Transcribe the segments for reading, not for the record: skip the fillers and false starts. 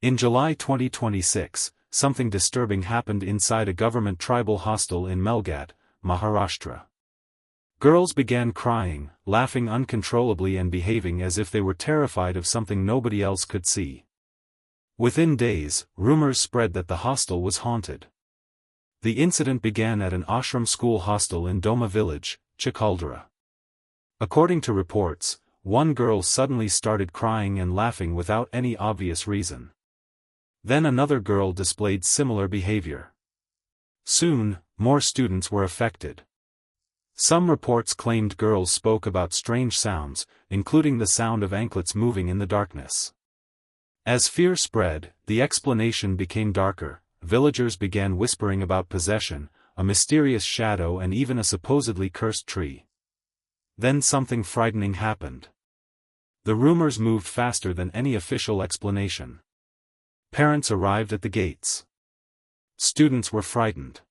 In July 2026, something disturbing happened inside a government tribal hostel in Melghat, Maharashtra. Girls began crying, laughing uncontrollably and behaving as if they were terrified of something nobody else could see. Within days, rumors spread that the hostel was haunted. The incident began at an ashram school hostel in Doma village, Chikaldara. According to reports, one girl suddenly started crying and laughing without any obvious reason. Then another girl displayed similar behavior. Soon, more students were affected. Some reports claimed girls spoke about strange sounds, including the sound of anklets moving in the darkness. As fear spread, the explanation became darker. Villagers began whispering about possession, a mysterious shadow and even a supposedly cursed tree. Then something frightening happened. The rumors moved faster than any official explanation. Parents arrived at the gates. Students were frightened.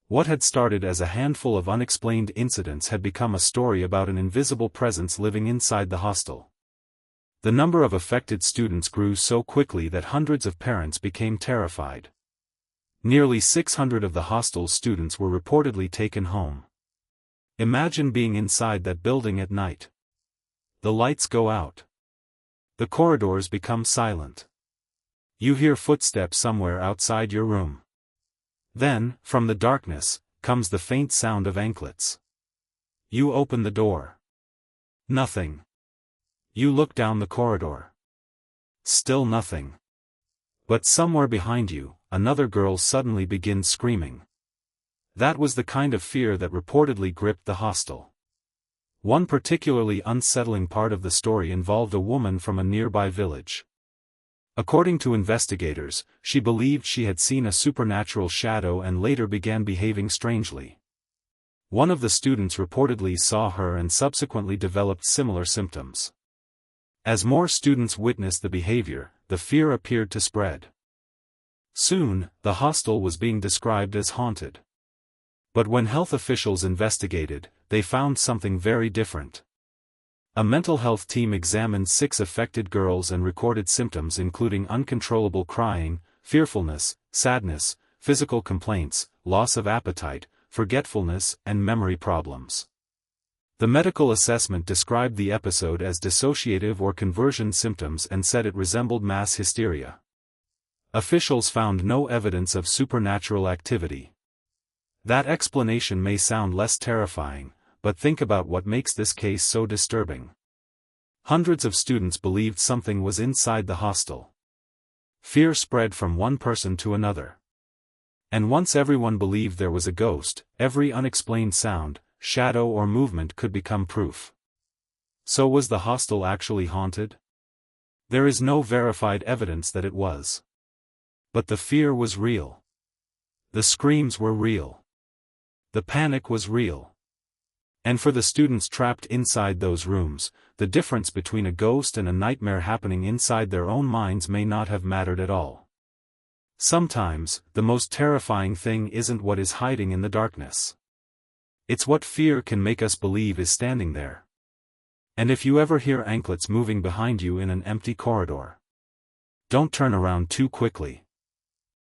What had started as a handful of unexplained incidents had become a story about an invisible presence living inside the hostel. The number of affected students grew so quickly that hundreds of parents became terrified. Nearly 600 of the hostel's students were reportedly taken home. Imagine being inside that building at night. The lights go out. The corridors become silent. You hear footsteps somewhere outside your room. Then, from the darkness, comes the faint sound of anklets. You open the door. Nothing. You look down the corridor. Still nothing. But somewhere behind you, another girl suddenly begins screaming. That was the kind of fear that reportedly gripped the hostel. One particularly unsettling part of the story involved a woman from a nearby village. According to investigators, she believed she had seen a supernatural shadow and later began behaving strangely. One of the students reportedly saw her and subsequently developed similar symptoms. As more students witnessed the behavior, the fear appeared to spread. Soon, the hostel was being described as haunted. But when health officials investigated, they found something very different. A mental health team examined 6 affected girls and recorded symptoms including uncontrollable crying, fearfulness, sadness, physical complaints, loss of appetite, forgetfulness, and memory problems. The medical assessment described the episode as dissociative or conversion symptoms and said it resembled mass hysteria. Officials found no evidence of supernatural activity. That explanation may sound less terrifying, but think about what makes this case so disturbing. Hundreds of students believed something was inside the hostel. Fear spread from one person to another. And once everyone believed there was a ghost, every unexplained sound, shadow or movement could become proof. So was the hostel actually haunted? There is no verified evidence that it was. But the fear was real. The screams were real. The panic was real. And for the students trapped inside those rooms, the difference between a ghost and a nightmare happening inside their own minds may not have mattered at all. Sometimes, the most terrifying thing isn't what is hiding in the darkness. It's what fear can make us believe is standing there. And if you ever hear anklets moving behind you in an empty corridor, don't turn around too quickly.